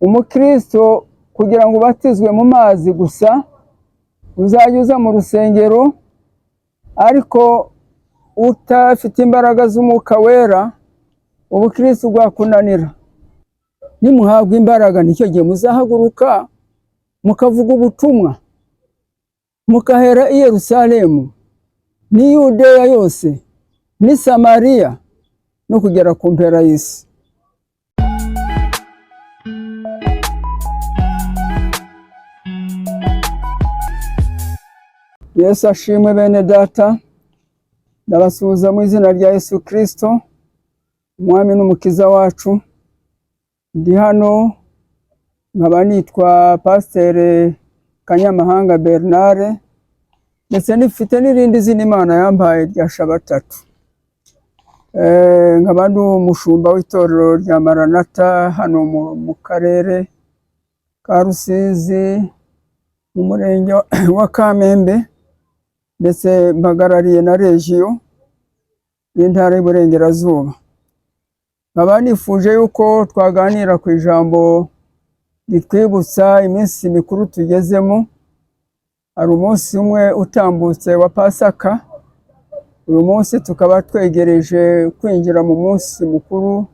umukristo kugira ngo ubatizwe mu mazi gusa uzajya uza mu rusengero, ariko utafite imbaraga z'umwuka wera ubukristo bwakunanira. Nimuhabwa imbaraga nicyo gihe muzahaguruka mukavuga ubutumwa, mukahera i Yerusalemu ni Yudeya yose ni Samariya no kugera ku mpera y'isi. Yesu ashimwe bene data, ndabasuhuza mu izina rya Yesu Kristo, umwami n'umukiza wacu. Ndi hano nkaba nitwa Pasteur Kanyamahanga Bernard, ndetse nifite n'irindi zina Imana yampaye rya Shabatatu. Nkaba ndi umushumba w'itorero rya Maranatha hano mu karere ka Rusizi mu murenge wa Kamembe, ndetse mpagarariye na regiyo y'intara y'Iburengerazuba. Nkaba nifuje yuko twaganira ku ijambo ritwibutsa iminsi mikuru tugezemo. Hari umunsi umwe utambutse wa Pasaka, uyu munsi tukaba twegereje kwinjira mu munsi mukuru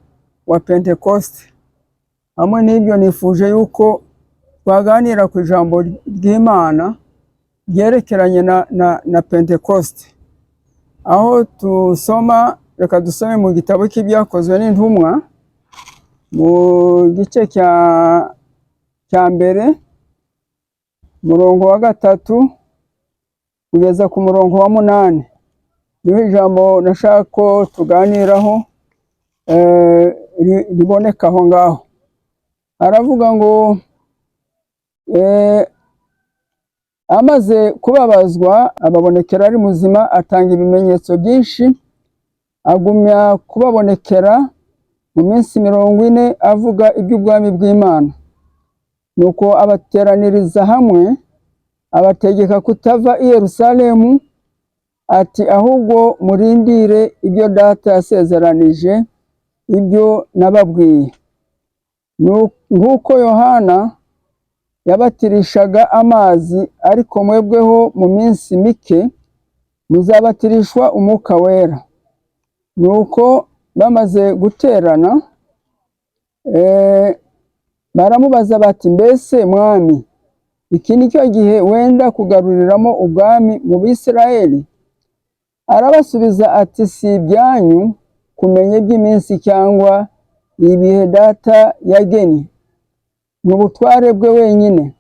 wa Pentecoste. Hamwe n'ibyo nifuje yuko twaganira ku ijambo ry'Imana ryerekeranye na Pentecoste. Aho tusoma, reka dusome mu gitabo cy'Ibyakozwe n'Intumwa mu gice cya mbere murongo wa 3 kugeza ku murongo wa 8. Niho ijambo nashaka ko tuganiraho riboneka aho ngaho. Aravuga ngo amaze kubabazwa ababonekera ari muzima, atanga ibimenyetso byinshi, agumya kubabonekera mu minsi 40 avuga iby'ubwami bw'Imana. Nuko abateraniriza hamwe abategeka kutava i Yerusalemu, ati ahubwo murindire ibyo data yasezeranije, ibyo nababwiye. Nk'uko Yohana yabatirishaga amazi, ariko mwebweho mu minsi mike muzabatirishwa umwuka wera. Nuko bamaze guterana baramubaza bati, mbese mwami, iki ni cyo gihe wenda kugaruriramo ubwami mu Bisirayeli? Arabasubiza ati, si ibyanyu kumenya iby'iminsi cyangwa ibihe data yagennye, mu butware bwe wenyine.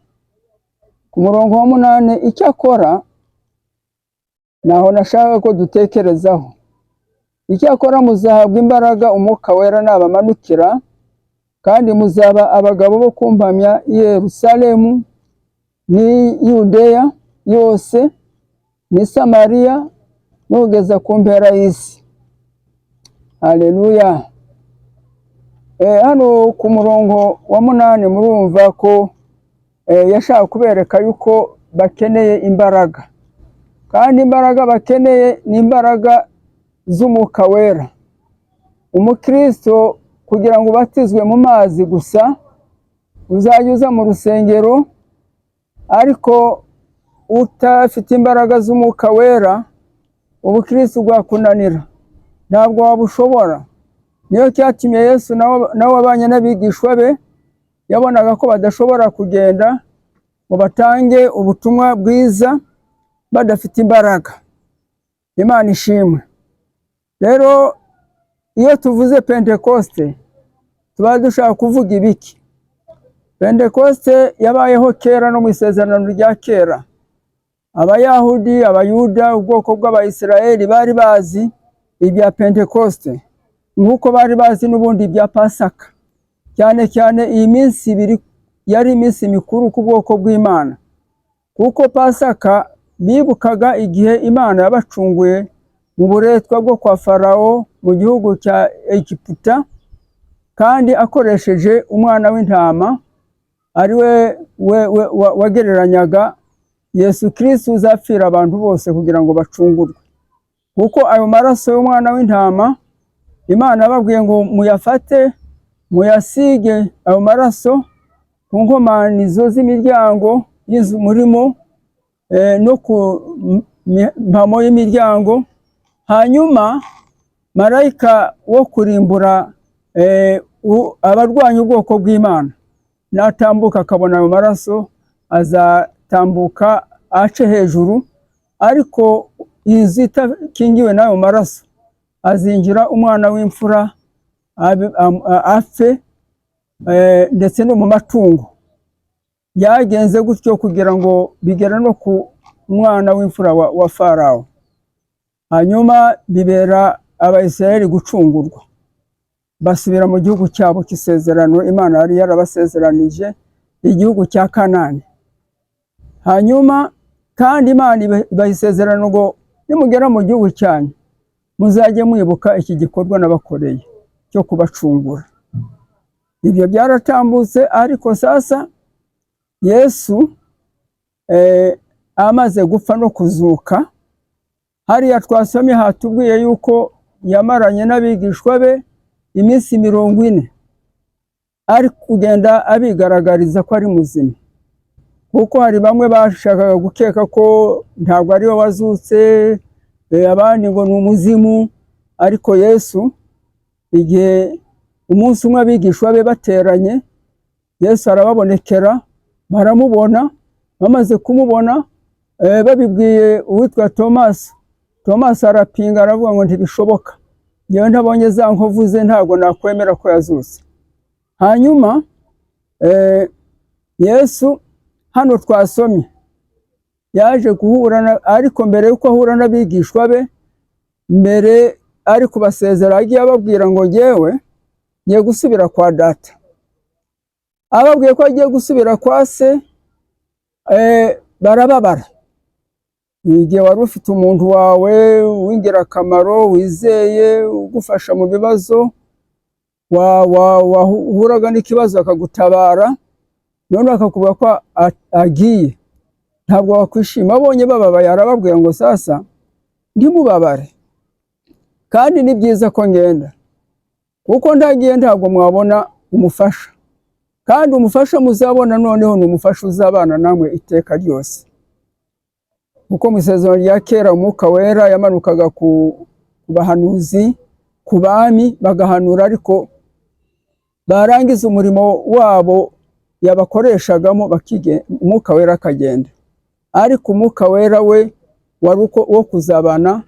Ku murongo wa 8, icyakora naho nashaka ko dutekerezaho. Icyakora muzahabwa imbaraga umwuka wera nabamanukira, kandi muzaba abagabo bo kumpamya i Yerusalemu ni Yudeya yose ni Samariya no kugeza ku mpera y'isi. Haleluya. Hano ku murongo wa 8 murumva ko yashaka kubereka yuko bakeneye imbaraga, kandi imbaraga bakeneye ni imbaraga z'umwuka wera. Umukristo kugira ngo ubatizwe mu mazi gusa uzajya uza mu rusengero, ariko utafite imbaraga z'umwuka wera ubukristo bwakunanira, ntabwo wabushobora. Niyo cyatumye Yesu nawe wabanye n'abigishwa be yabonaga ko badashobora kugenda ngo batange ubutumwa bwiza badafite imbaraga. Imana ishimwe. Rero iyo tuvuze Pentecoste tuba dushaka kuvuga ibiki? Pentecoste yabayeho kera no mu isezerano rya kera. Abayahudi, abayuda, ubwoko bw'Abayisiraheli bari bazi ibya Pentecoste, nk'uko bari bazi n'ubundi bya Pasaka. Cyane cyane iyi minsi 2 yari iminsi mikuru ku bwoko bw'Imana, kuko Pasaka bibukaga igihe Imana yabacunguye mu buretwa bwo kwa Farawo mu gihugu cya Egiputa, kandi akoresheje umwana w'intama ari we wagereranyaga Yesu Kristo uzapfira abantu bose kugira ngo bacungurwe. Kuko ayo maraso y'umwana w'intama Imana yababwiye ngo muyafate muyasige ayo maraso ku nkomanizo z'imiryango y'inzu murimo, no ku mpamo y'imiryango. Hanyuma marayika wo kurimbura abarwanya ubwoko bw'Imana natambuka akabona ayo maraso, azatambuka ace hejuru, ariko inzu itakingiwe n'ayo maraso azinjira umwana w'imfura apfe, ndetse no mu matungo. Yagenze gutyo kugira ngo bigera no ku mwana w'imfura wa Farawo. Hanyuma bibera Abayisiraheli gucungurwa, basubira mu gihugu cyabo cy'isezerano Imana yari yarabasezeranije, igihugu cya Kanani. Hanyuma kandi Imana ibayisezerano ngo nimugera mu gihugu cyanyu muzajye mwibuka iki gikorwa nabakoreye cyo kubacungura. Ibyo byaratambutse, ariko sasa Yesu amaze gupfa no kuzuka, hariya twasomye hatubwiye yuko yamaranye n'abigishwa be iminsi 40, ari kugenda abigaragariza ko ari muzima, kuko hari bamwe bashakaga gukeka ko ntabwo ari we wazutse, abandi ngo ni umuzimu. Ariko Yesu, igihe umunsi umwe abigishwa be bateranye, Yesu arababonekera, baramubona. Bamaze kumubona, babibwiye uwitwa Tomasi arapinga, aravuga ngo ntibishoboka, yewe ntabonye za nkovu ze ntabwo nakwemera ko yazutse. Hanyuma Yesu hano twasomye yaje guhura, ariko mbere yuko ahura n'abigishwa be, mbere ari kubasezera agiye ababwira ngo ngewe ngiye gusubira kwa Data. Ababwiye ko agiye gusubira kwa Se, barababara. Igihe wari ufite umuntu wawe w'ingirakamaro wizeye ugufasha mu bibazo, wahuraga n'ikibazo akagutabara, none akakubwira ko agiye, ntabwo wakwishima. Abonye bababaye arababwira ngo sasa ntimubabare, kandi ni byiza ko ngenda, kuko ndagiye ntabwo mwabona umufasha, kandi umufasha muzabona noneho ni umufasha uzabana namwe iteka ryose. Kuko mu isezerano rya kera Umwuka Wera yamanukaga ku bahanuzi, ku bami, bagahanura, ariko barangiza umurimo wabo yabakoreshagamo Umwuka Wera akagenda. Ariko Umwuka Wera we wari wo kuzabana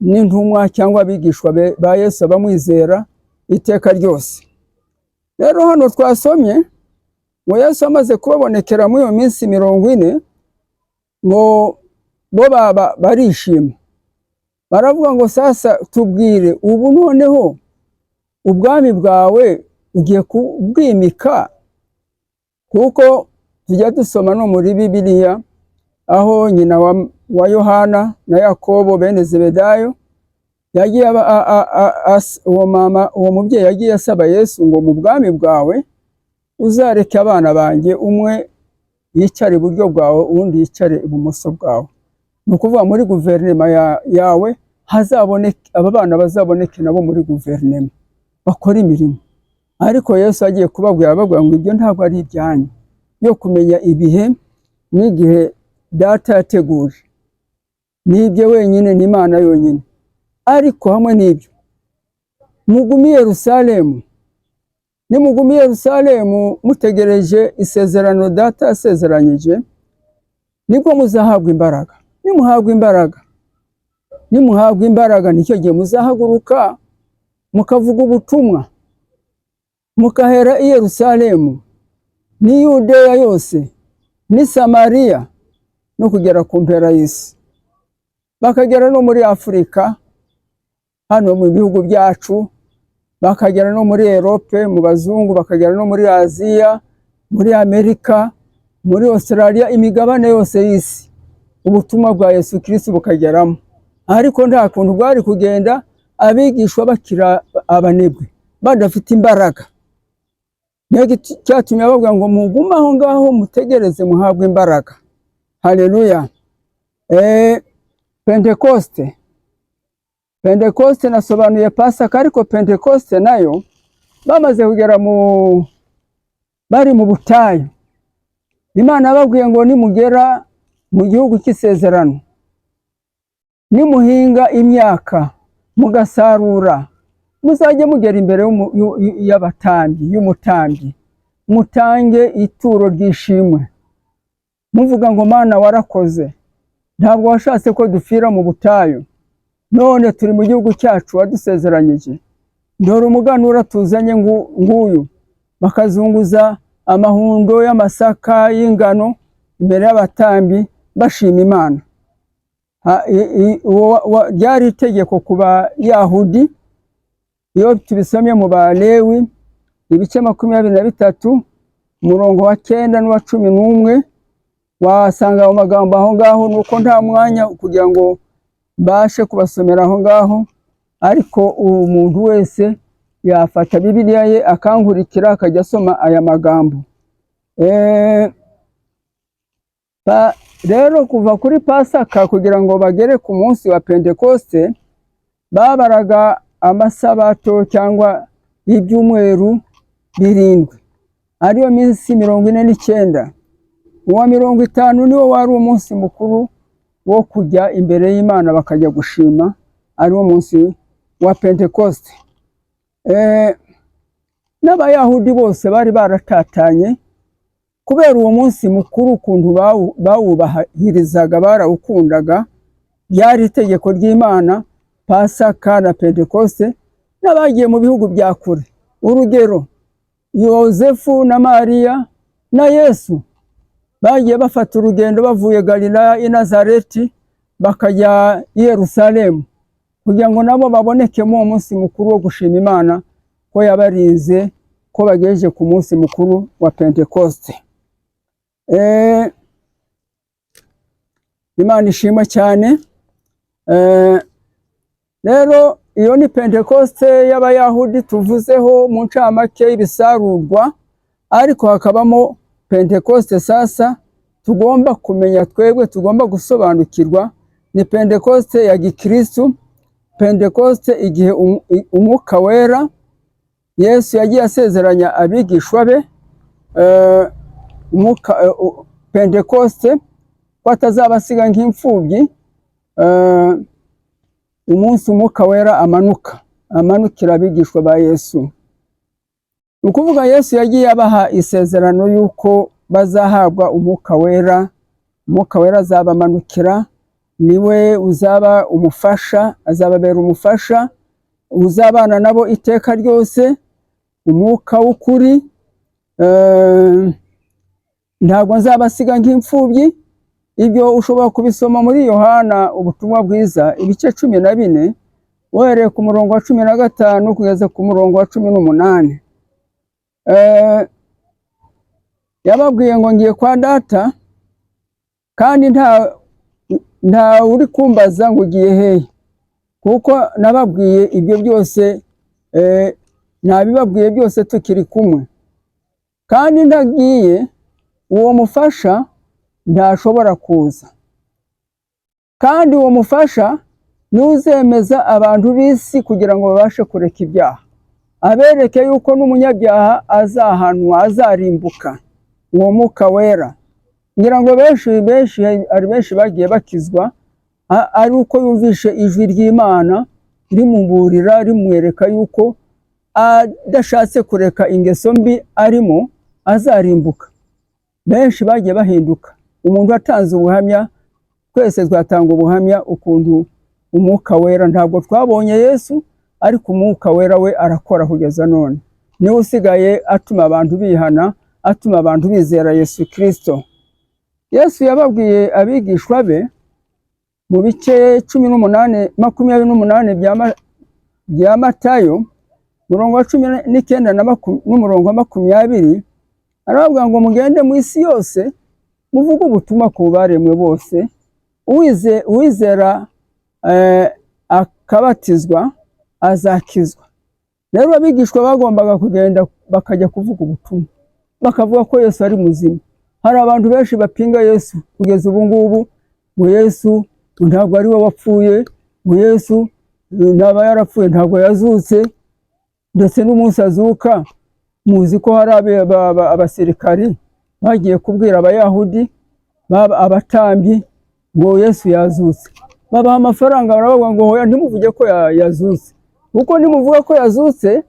n'intumwa cyangwa abigishwa ba Yesu bamwizera iteka ryose. Rero hano twasomye ngo Yesu amaze kubabonekera muri iyo minsi 40, ngo bo barishima, baravuga ngo sasa tubwire, ubu noneho ubwami bwawe ugiye kubwimika. Kuko tujya dusoma no muri Bibiliya aho nyina wa Yohana na Yakobo bene Zebedayo yagiye uwo mubyeyi yagiye asaba Yesu ngo mu bwami bwawe uzareke abana banjye umwe yicare iburyo bwawe undi yicare ibumoso bwawe. Ni ukuvuga muri guverinema yawe hazaboneke aba bana, bazaboneke nabo muri guverinema bakora imirimo. Ariko Yesu agiye kubabwira ngo ibyo ntabwo ari ibyanyu, yo kumenya ibihe n'igihe Data yateguje, nibyo wenyine, ni Imana yonyine. Ariko hamwe n'ibyo mugumi Yerusalemu, nimugumi Yerusalemu mutegereje isezerano Data yasezeranyije, nibwo muzahabwa imbaraga. Nimuhabwa imbaraga nicyo gihe muzahaguruka mukavuga ubutumwa, mukahera i Yerusalemu ni Yudeya yose ni Samariya no kugera ku mpera y'isi, bakagera no muri Afurika hano mu bihugu byacu, bakagera no muri Europe mu bazungu, bakagera no muri Aziya, muri Amerika, muri Australia, imigabane yose y'isi ubutumwa bwa Yesu Kristo bukageramo. Ariko nta kuntu bwari kugenda abigishwa bakira abanebwe badafite imbaraga. Niyo cyatumye bavuga ngo mugume aho ngaho mutegereze muhabwe imbaraga. Haleluya. Pentekoste nasobanuye Pasaka, ariko Pentekoste nayo bamaze kugera bari mu butayu, Imana yababwiye ngo nimugera mu gihugu cy'isezerano, nimuhinga imyaka mugasarura, muzajye mugera imbere y'umutambyi, mutange ituro ry'ishimwe muvuga ngo Mana warakoze, ntabwo washatse ko dupfira mu butayu, none turi mu gihugu cyacu wadusezeranyije. Dore umuganura tuzanye nguyu. Bakazunguza amahundo y'amasaka y'ingano imbere y'abatambyi bashima Imana. Ryari itegeko ku Bayahudi. Iyo tubisomye mu Balewi ibice 23 umurongo wa 9 n'uwa 11, wasanga mu magambo aho ngaho, nuko nta mwanya kugira ngo bashe kubasomera aho ngaho, ariko umuntu wese yafata Bibiliya ye akankurikira akajya asoma aya magambo. Rero kuva kuri Pasaka kugira ngo bagere ku munsi wa Pentekoste, babaraga amasabato cyangwa ibyumweru 7, ariyo minsi 49. Uwa 50 niwo wari umunsi mukuru wo kujya imbere y'Imana bakajya gushima, ariwo munsi wa Pentekoste. N'Abayahudi bose bari baratatanye kubera uwo munsi mukuru, ukuntu bawubahirizaga, barawukundaga. Byari itegeko ry'Imana, Pasaka na Pentekoste. N'abagiye mu bihugu bya kure, urugero Yozefu na Mariya na Yesu, bagiye bafata urugendo bavuye Galilaya i Nazareti bakajya i Yerusalemu kugira ngo nabo babonekemo umunsi mukuru wo gushima Imana ko yabarinze, ko bagejeje ku munsi mukuru wa Pentekoste. Imana ishimwe cyane. Rero iyo ni Pentekoste y'Abayahudi tuvuzeho mu ncamake y'ibisarurwa, ariko hakabamo Pentekoste sasa tugomba kumenya twebwe, tugomba gusobanukirwa. Ni Pentekoste ya Gikristo, Pentekoste igihe umwuka wera Yesu yagiye asezeranya abigishwa be, Pentekoste ko atazabasiga nk'imfubyi, umunsi umwuka wera amanukira abigishwa ba Yesu. Ukuvuga Yesu yagiye abaha isezerano yuko bazahabwa umwuka wera. Umwuka wera azabamanukira, niwe uzaba umufasha, azababera umufasha, uzabana nabo iteka ryose, umwuka w'ukuri. Ntabwo nzabasiga nk'imfubyi. Ibyo ushobora kubisoma muri Yohana ubutumwa bwiza ibice 14 uhereye ku murongo wa 15 kugeza ku murongo wa 18. Yababwiye ngo ngiye kwa Data, kandi nta uri kumbaza ngo ugiye hehe, kuko nababwiye ibyo byose, nabibabwiye byose tukiri kumwe. Kandi ndagiye, uwo mufasha ntashobora kuza, kandi uwo mufasha nuzemeza abantu b'isi kugira ngo babashe kureka ibyaha, abereke yuko n'umunyabyaha azahanwa, azarimbuka. Uwo mwuka wera ngira ngo benshi bagiye bakizwa ari uko yumvishe ijwi ry'Imana rimuburira, rimwereka yuko adashatse kureka ingeso mbi arimo azarimbuka. Benshi bagiye bahinduka. Umuntu atanze ubuhamya, twese twatanga ubuhamya ukuntu umwuka wera, ntabwo twabonye Yesu, ariko umwuka wera we arakora kugeza none. Niwe usigaye atuma abantu bihana, atuma abantu bizera Yesu Kristo. Yesu yababwiye abigishwa be mu bice 28 bya Matayo, murongo wa 19 n'umurongo wa 20, arababwira ngo mugende mu isi yose muvuge ubutumwa ku baremwe bose, uwizera akabatizwa azakizwa. Rero abigishwa bagombaga kugenda bakajya kuvuga ubutumwa, bakavuga ko Yesu ari muzima. Hari abantu benshi bapinga Yesu kugeza ubu ngubu, ngo Yesu ntabwo ari we wapfuye, ngo Yesu ntaba yarapfuye, ntabwo yazutse, ndetse n'umunsi azuka muzi ko hari abasirikari bagiye kubwira abayahudi abatambyi ngo Yesu yazutse, babaha amafaranga baravuga ngo hoya ntimuvuge ko yazutse, kuko nimuvuga ko yazutse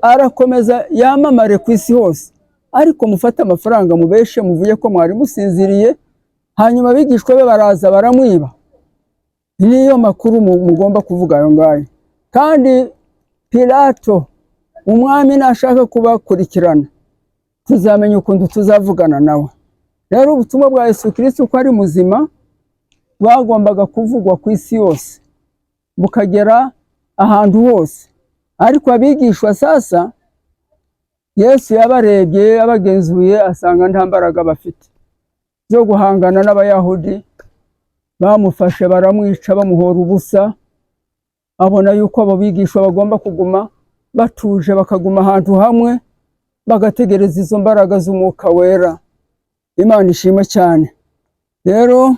arakomeza yamamare ku isi hose, ariko mufate amafaranga mubeshe muvuye ko mwari musinziriye, hanyuma abigishwa be baraza baramwiba. Niyo makuru mugomba kuvuga ayo ngayo. Kandi Pilato umwami nashaka kubakurikirana, tuzamenya ukuntu tuzavugana nawe. Rero ubutumwa bwa Yesu Kristo ko ari muzima bwagombaga kuvugwa ku isi yose, bukagera ahantu hose. Ariko abigishwa sasa Yesu yabarebye abagenzuye asanga nta mbaraga bafite zo guhangana n'abayahudi, bamufashe baramwica bamuhora ubusa. Abona yuko abo bigishwa bagomba kuguma batuje, bakaguma ahantu hamwe bagategereza izo mbaraga z'Umwuka Wera. Imana ishimwe cyane. Rero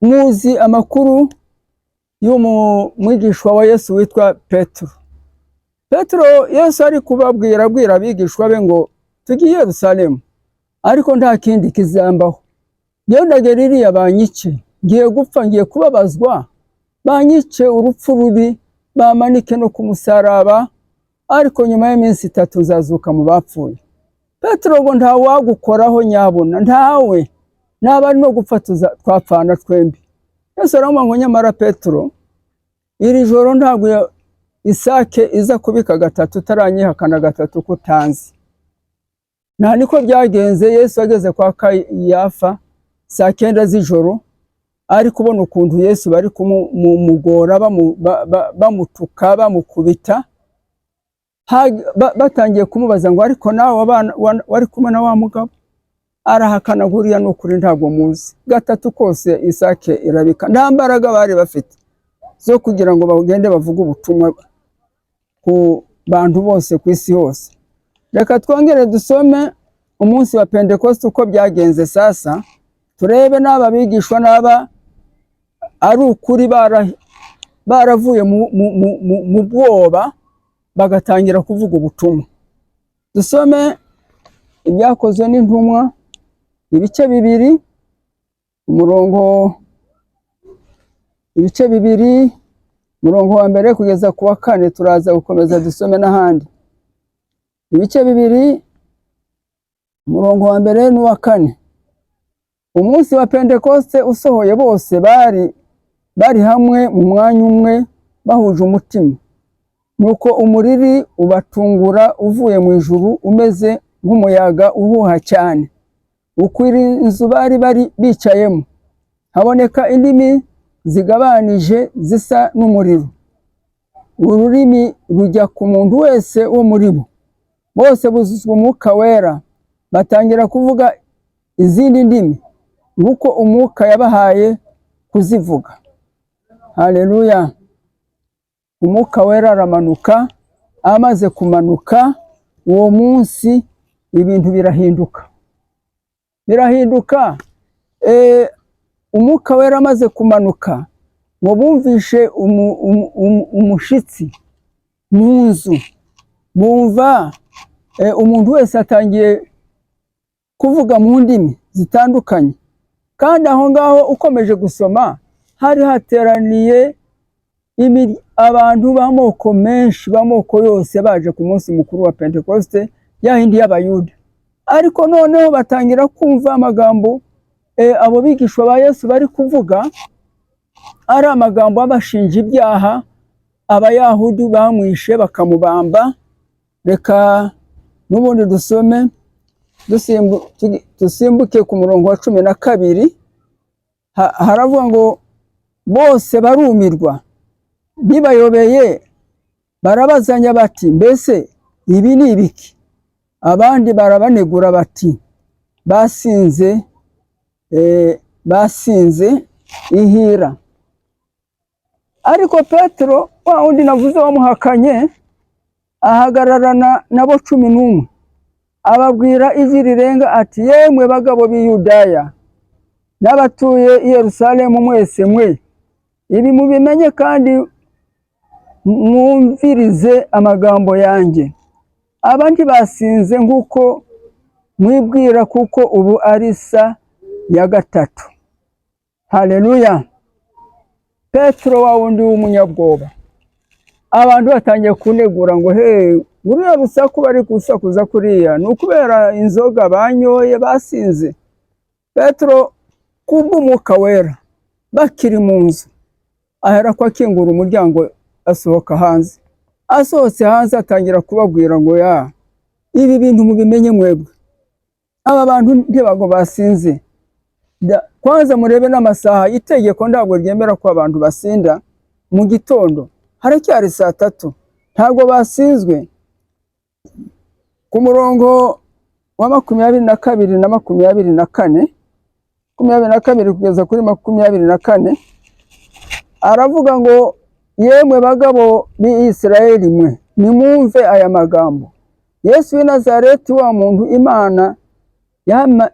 muzi amakuru y'umwigishwa wa Yesu witwa Petero. Petero Yesu ari kubabwira abigishwa be ngo tugiye Yerusalemu, ariko nta kindi kizambaho. Ngewe ndagera iriya banyice, ngiye gupfa, ngiye kubabazwa, banyice urupfu rubi, bamanike no ku musaraba, ariko nyuma y'iminsi 3 nzazuka mu bapfuye. Petero ngo nta wagukoraho nyabona, ntawe, naba no gupfa twapfana twembi. Yesu aramubwira ngo nyamara Petero, iri joro ntabwo isake iza kubika 3 utaranyihakana 3 kutanzi. Nta niko byagenze. Yesu ageze kwa Kayafa saa 9 z'ijoro, ari kubona ukuntu Yesu bari kumugora bamutuka bamukubita, batangiye kumubaza ngo ariko nawe wari kumwe na wa mugabo? Arahakana guriya n'ukuri ntabwo muzi. 3 kose isake irabika. Nta mbaraga bari bafite zo kugira ngo bagende bavuga ubutumwa ku bantu bose ku isi hose. Reka twongere dusome umunsi wa Pentekoste uko byagenze sasa, turebe n'aba bigishwa n'aba ari ukuri baravuye mu bwoba bagatangira kuvuga ubutumwa. Dusome ibyakozwe n'intumwa ibice 2 umurongo wa mbere kugeza ku wa 4. Turaza gukomeza dusome n'ahandi. Ibice 2 umurongo wa mbere n'uwa 4. Umunsi wa Pentekoste usohoye, bose bari hamwe mu mwanya umwe bahuje umutima. Nuko umuriri ubatungura uvuye mu ijuru umeze nk'umuyaga uhuha cyane, ukwira inzu bari bicayemo. Haboneka indimi zigabanije zisa n'umuriro, ururimi rujya ku muntu wese wo muri bo. Bose buzuzwa Umwuka Wera, batangira kuvuga izindi ndimi nk'uko Umwuka yabahaye kuzivuga. Haleluya. Umwuka Wera aramanuka. Amaze kumanuka uwo munsi ibintu birahinduka. Umwuka Wera amaze kumanuka, ngo bumvishe umushitsi mu nzu. Bumva umuntu wese atangiye kuvuga mu ndimi zitandukanye. Kandi aho ngaho ukomeje gusoma, hari hateraniye abantu b'amoko menshi, b'amoko yose, baje ku munsi mukuru wa Pentekoste yahindi y'Abayuda. Ariko noneho batangira kumva amagambo abo bigishwa ba Yesu bari kuvuga, ari amagambo abashinja ibyaha. Abayahudi bamwishe bakamubamba. Reka n'ubundi dusome dusimbuke ku murongo wa 12. Haravuga ngo bose barumirwa, bibayobeye barabazanya bati mbese ibi ni ibiki? Abandi barabanegura bati basinze ihira. Ariko Petero wa undi navuze wamuhakanye ahagararana nabo 11, ababwira ijwi rirenga ati yemwe bagabo b'i Yudaya n'abatuye i Yerusalemu mwese mwe, ibi mubimenye kandi mwumvirize amagambo yanjye. abandi basinze nk'uko mwibwira, kuko ubu ari isa ya gatatu. Haleluya. Petero wa wundi w'umunyabwoba, abantu batangiye kunegura ngo uriya rusaku bari gusakuza kuriya ni ukubera inzoga banyoye basinze. Petero kubw'umwuka wera bakiri mu nzu ahera ko akingura umuryango asohoka hanze. Asohotse hanze atangira kubabwira ngo ibi bintu mubimenye mwebwe, aba bantu ntibago basinze. Kwanza murebe n'amasaha, itegeko ntabwo ryemera ko abantu basinda mu gitondo, haracyari saa 3, ntabwo basinzwe. Ku murongo wa 22 na 24, 22 kugeza kuri 24, aravuga ngo yemwe bagabo b'Isirayeli mwe, nimwumve aya magambo. Yesu w'i Nazareti, wa muntu Imana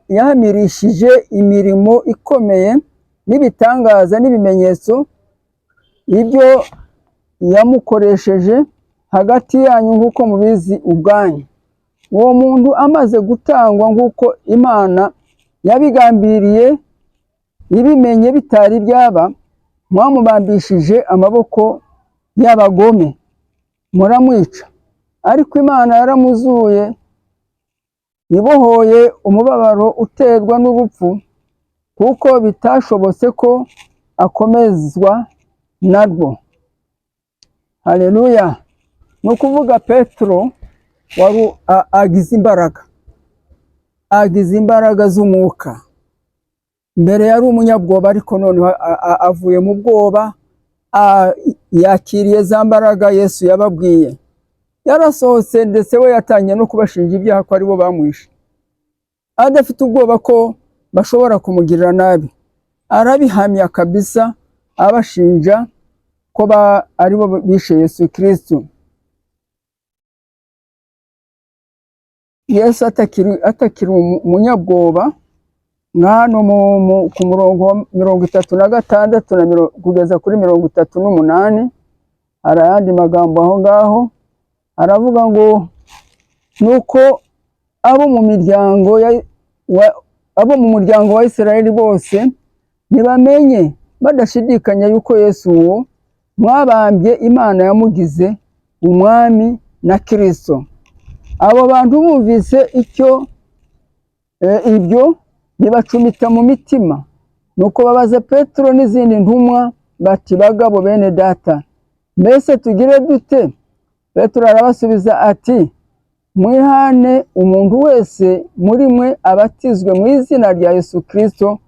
yahamirishije imirimo ikomeye n'ibitangaza n'ibimenyetso, ibyo yamukoresheje hagati yanyu nk'uko mubizi ubwanyu. Uwo muntu amaze gutangwa nk'uko Imana yabigambiriye, ibimenye bitari byaba, mwamubambishije amaboko y'abagome muramwica. Ariko Imana yaramuzuye, ibohoye umubabaro uterwa n'urupfu, kuko bitashobotse ko akomezwa narwo. Haleluya. Ni ukuvuga Petero wari agize imbaraga z'umwuka. Mbere yari umunyabwoba, ariko none avuye mu bwoba, yakiriye za mbaraga Yesu yababwiye. Yarasohotse ndetse we yatangiye no kubashinja ibyaha ko ari bo bamwishe, adafite ubwoba ko bashobora kumugirira nabi. Arabihamya kabisa, abashinja ko ari bo bishe Yesu Kristo. Yesu atakiri umunyabwoba, hano ku murongo wa 36 kugeza kuri 38, hari ayandi magambo aho ngaho. Aravuga ngo nuko abo mu muryango wa Isirayeli bose ntibamenye badashidikanya yuko Yesu uwo mwabambye Imana yamugize umwami na Kristo. Abo bantu bumvise ibyo bibacumita mu mitima, nuko babaza Petero n'izindi ntumwa bati, bagabo bene data, mbese tugire dute? Petero arabasubiza ati, mwihane umuntu wese muri mwe abatizwe mu izina rya Yesu Kristo,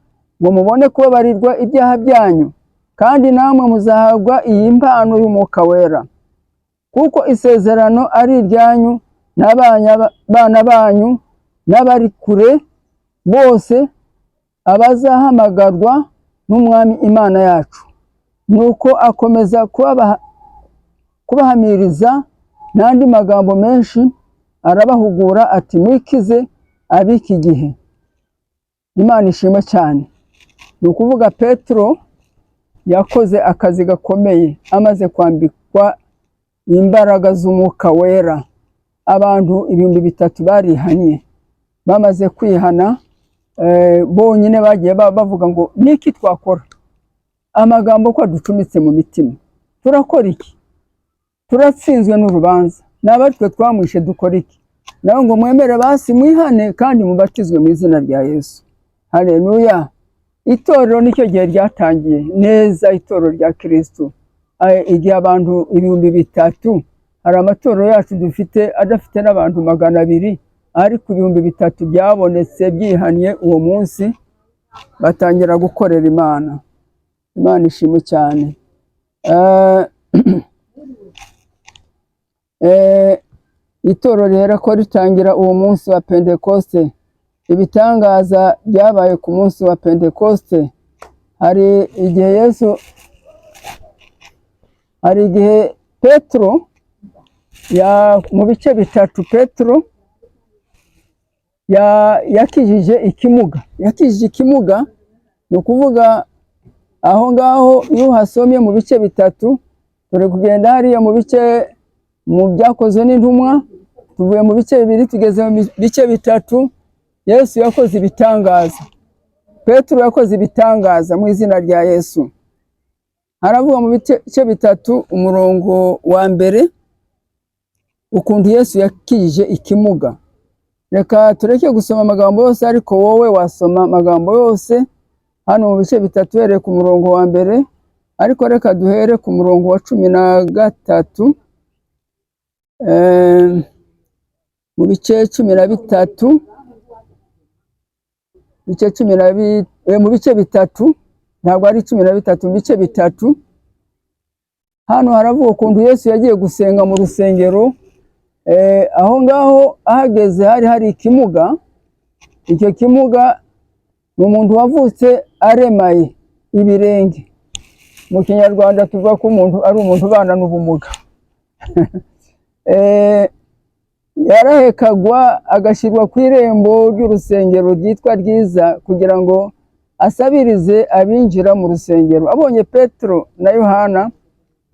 ngo mubone kubabarirwa ibyaha byanyu, kandi namwe muzahabwa iyi mpano y'umwuka wera. Kuko isezerano ari iryanyu n'abana banyu n'abari kure bose, abazahamagarwa n'Umwami Imana yacu. Nuko akomeza kubahamiriza n'andi magambo menshi, arabahugura ati, mwikize ab'iki gihe. Imana ishimwe cyane. Ni ukuvuga Petero yakoze akazi gakomeye, amaze kwambikwa imbaraga z'umwuka wera. Abantu 3,000 barihanye. Bamaze kwihana, bonyine bagiye bavuga ngo niki twakora? Amagambo ko aducumitse mu mitima, turakora iki? Turatsinzwe n'urubanza, n'abatwe twamwishe dukora iki? Naho ngo mwemere basi mwihane kandi mubatizwe mu izina rya Yesu. Haleluya. Itorero nicyo gihe ryatangiye neza, itorero rya Kristo. Igihe abantu 3,000, hari amatorero yacu dufite adafite n'abantu 200, ariko 3,000 byabonetse byihanye uwo munsi, batangira gukorera Imana. Imana ishimwe cyane. Itorero rero ko ritangira uwo munsi wa Pentekoste. Ibitangaza byabaye ku munsi wa Pentekoste. Hari igihe Petero mu bice bitatu, Petero yakijije ikimuga. Ni ukuvuga aho ngaho iyo uhasomye mu bice bitatu, turi kugenda hariya mu bice mu byakozwe n'intumwa, tuvuye mu bice bibiri tugeze mu bice bitatu. Yesu yakoze ibitangaza, Petero yakoze ibitangaza mu izina rya Yesu. Haravuga mu bice bitatu, umurongo wa mbere ukuntu Yesu yakije ikimuga. Reka tureke gusoma amagambo yose, ariko wowe wasoma amagambo yose hano mu bice bitatu uhereye ku murongo wa mbere, ariko reka duhere ku murongo wa 13. Mu bice 13, mu bice bitatu, ntabwo ari 13, mu bice bitatu. Hano haravuga ukuntu Yesu yagiye gusenga mu rusengero. Aho ngaho ahageze hari ikimuga. Icyo kimuga ni umuntu wavutse aremaye ibirenge. Mu Kinyarwanda tuvuga ko umuntu ari umuntu ubana n'ubumuga. Yarahekagwa agashyirwa ku irembo ry'urusengero ryitwa Ryiza kugira ngo asabirize abinjira mu rusengero. Abonye Petero na Yohana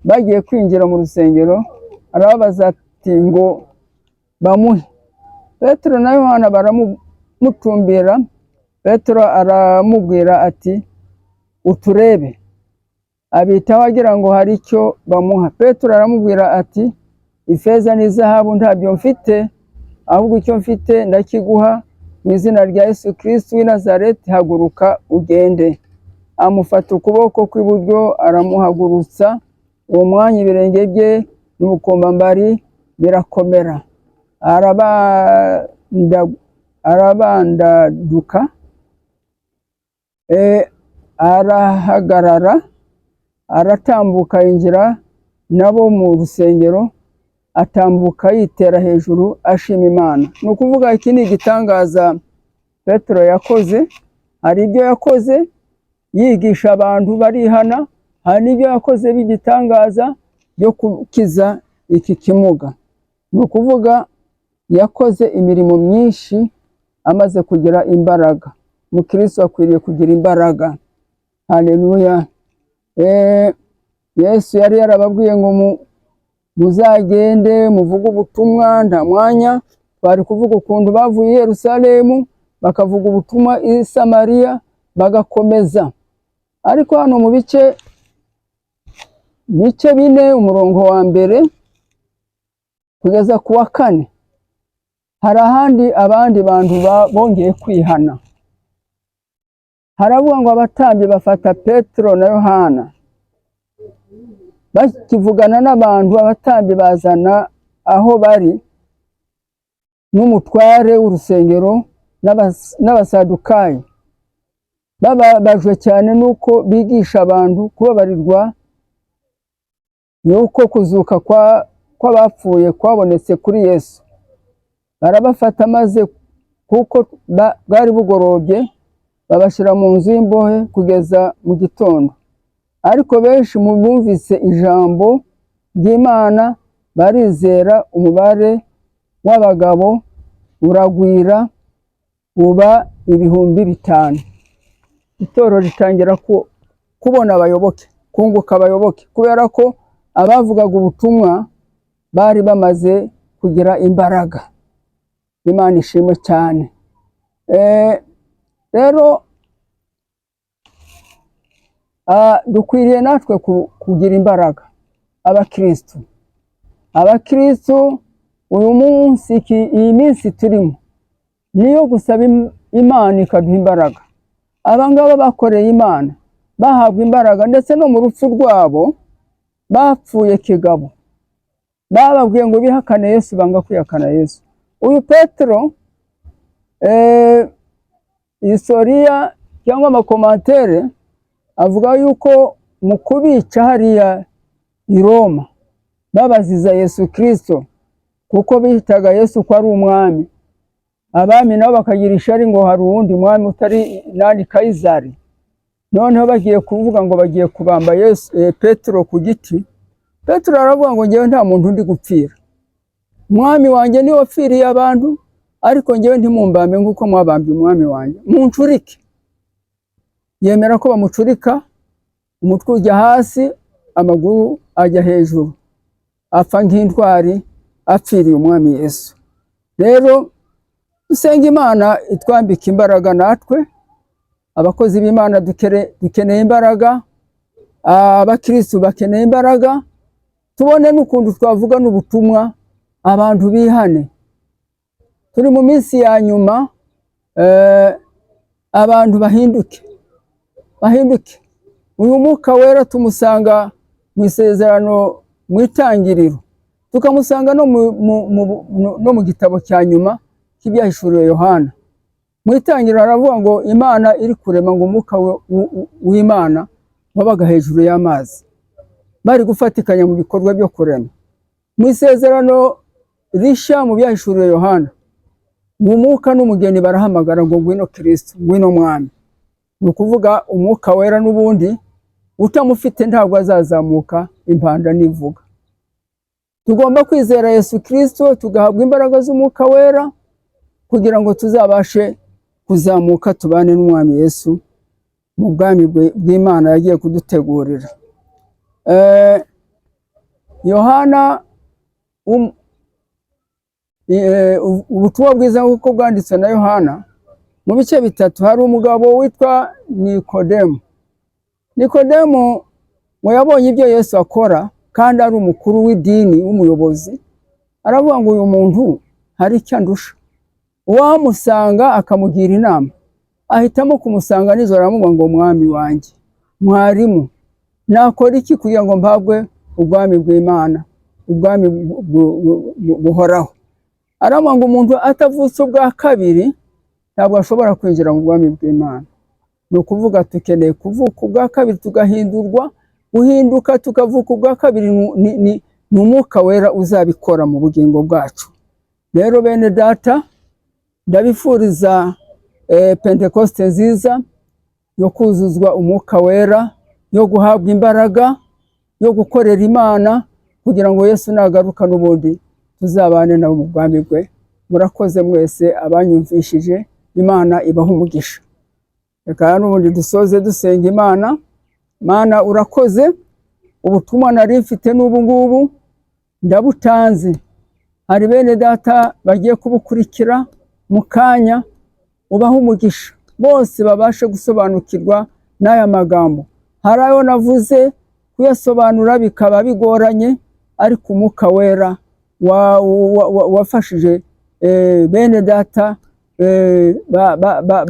bagiye kwinjira mu rusengero, arababaza ati ngo bamuhe. Petero na Yohana baramutumbira. Petero aramubwira ati uturebe. Abitaho agira ngo hari icyo bamuha. Petero aramubwira ati ifeza n'izahabu ntabyo mfite, ahubwo icyo mfite ndakiguha. Mu izina rya Yesu Kristo w'i Nazareti, haguruka ugende. Amufata ukuboko kw'iburyo aramuhagurutsa. Uwo mwanya ibirenge bye n'ubukombambari birakomera. Arabandaduka, arahagarara, aratambuka yinjira nabo mu rusengero, atambuka yitera hejuru ashima Imana. Ni ukuvuga iki ni igitangaza Petero yakoze. Hari ibyo yakoze yigisha abantu barihana, hari n'ibyo yakoze b'igitangaza byo gukiza iki kimuga. Ni ukuvuga yakoze imirimo myinshi amaze kugira imbaraga. Mukristo akwiriye kugira imbaraga. Haleluya. Yesu yari yarababwiye ngo muzagende muvuge ubutumwa. Nta mwanya bari kuvuga ukuntu bavuye i Yerusalemu bakavuga ubutumwa i Samariya bagakomeza. Ariko hano mu bice 4, umurongo wa mbere kugeza ku wa 4, hari ahandi abandi bantu bongeye kwihana. Haravuga ngo abatambyi bafata Petero na Yohana, bakivugana n'abantu. Abatambyi bazana aho bari n'umutware w'urusengero n'abasadukayi, bababajwe cyane nuko bigisha abantu kubabarirwa yuko kuzuka kw'abapfuye kwabonetse kuri Yesu. Barabafata maze kuko bwari bugorobye babashyira mu nzu y'imbohe kugeza mu gitondo. Ariko benshi mu bumvise ijambo ry'Imana barizera. Umubare w'abagabo uragwira uba 5,000. Itorero ritangira kubona abayoboke, kunguka abayoboke, kubera ko abavugaga ubutumwa bari bamaze kugira imbaraga. Imana ishimwe cyane. Rero dukwiriye natwe kugira imbaraga. Abakristo uyu munsi, iyi minsi turimo niyo gusaba Imana ikaduha imbaraga. Abangaba bakoreye Imana bahabwa imbaraga, ndetse no mu rupfu rwabo bapfuye kigabo. Bababwiye ngo bihakane Yesu, banga kwihakana Yesu. Uyu Petero, historia cyangwa amakomantere avuga yuko mu kubica hariya i Roma babaziza Yesu Kristo, kuko bitaga Yesu ko ari umwami. Abami nabo bakagira ishari ngo hari uwundi mwami utari nani Kayizari. Noneho bagiye kuvuga ngo bagiye kubamba Petero ku giti. Petero aravuga ngo ngewe nta muntu ndi gupfira. Umwami wanjye ni wapfiriye abantu, ariko ngewe ntimumbambe nk'uko mwabambye umwami wanjye. Muncurike. Yemera ko bamucurika, umutwe ujya hasi, amaguru ajya hejuru. Apfa nk'intwari apfiriye umwami Yesu. Rero dusenga Imana itwambika imbaraga, natwe abakozi b'Imana dukeneye imbaraga, abakristo bakeneye imbaraga, tubone n'ukuntu twavuga n'ubutumwa abantu bihane. Turi mu minsi ya nyuma, abantu bahinduke. Uyu Mwuka Wera tumusanga mu Isezerano mu Itangiriro, tukamusanga no mu gitabo cya nyuma cy'ibyahishuriwe Yohana. Mu Itangiriro aravuga ngo Imana iri kurema, ngo Umwuka w'Imana wabaga hejuru y'amazi, bari gufatikanya mu bikorwa byo kurema. Mu Isezerano rishya mu byahishuriwe Yohana, mu Mwuka n'umugeni barahamagara ngo ngwino Kristo, ngwino Mwami. Ni ukuvuga Umwuka Wera n'ubundi utamufite ntabwo azazamuka impanda nivuga. Tugomba kwizera Yesu Kristo, tugahabwa imbaraga z'Umwuka Wera kugira ngo tuzabashe kuzamuka tubane n'Umwami Yesu mu bwami bw'Imana yagiye kudutegurira. Yohana, ubutumwa bwiza nk'uko bwanditswe na Yohana, mu bice bitatu hari umugabo witwa Nikodemu. Nikodemu ngo yabonye ibyo Yesu akora, kandi ari umukuru w'idini, w'umuyobozi. Aravuga ngo uyu muntu hari icyo andusha. Uwamusanga akamugira inama, ahitamo kumusanga nijoro, aramubwira ngo Mwami wanjye, Mwarimu, nakora iki kugira ngo mpabwe ubwami bw'Imana, ubwami buhoraho? Aravuga ngo umuntu atavutse ubwa kabiri ntabwo ashobora kwinjira mu bwami bw'Imana. Ni ukuvuga tukeneye kuvuka ubwa kabiri, tugahindurwa, guhinduka tukavuka ubwa kabiri. Ni Umwuka Wera uzabikora mu bugingo bwacu. Rero bene data, ndabifuriza Pentekoste nziza yo kuzuzwa Umwuka Wera, yo guhabwa imbaraga, yo gukorera Imana, kugira ngo Yesu nagaruka n'ubundi tuzabane nawe mu bwami bwe. Murakoze mwese abanyumvishije, Imana ibaha umugisha. Reka n'ubundi dusoze dusenga Imana. Mana urakoze, ubutumwa nari mfite n'ubu ngubu ndabutanze. Hari bene data bagiye kubukurikira mu kanya, ubaha umugisha, bose babashe gusobanukirwa n'aya magambo. Hari ayo navuze kuyasobanura bikaba bigoranye, ariko Umwuka Wera wafashije bene data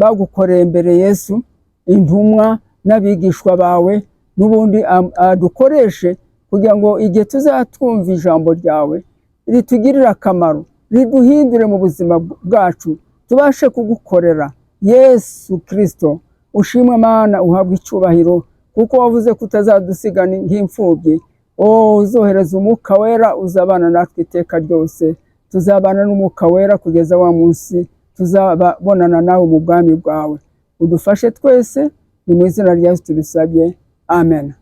bagukoreye mbere Yesu, intumwa n'abigishwa bawe, n'ubundi adukoreshe kugira ngo igihe tuzatwumva ijambo ryawe ritugirire akamaro, riduhindure mu buzima bwacu, tubashe kugukorera. Yesu Kristo ushimwe Mana, uhabwe icyubahiro, kuko wavuze ko utazadusiga nk'imfubyi. Uzohereza Umwuka Wera, uzabana natwe iteka ryose. Tuzabana n'Umwuka Wera kugeza wa munsi tuzabonana nawe mu bwami bwawe. Udufashe twese, ni mu izina rya Yesu tubisabye, amen.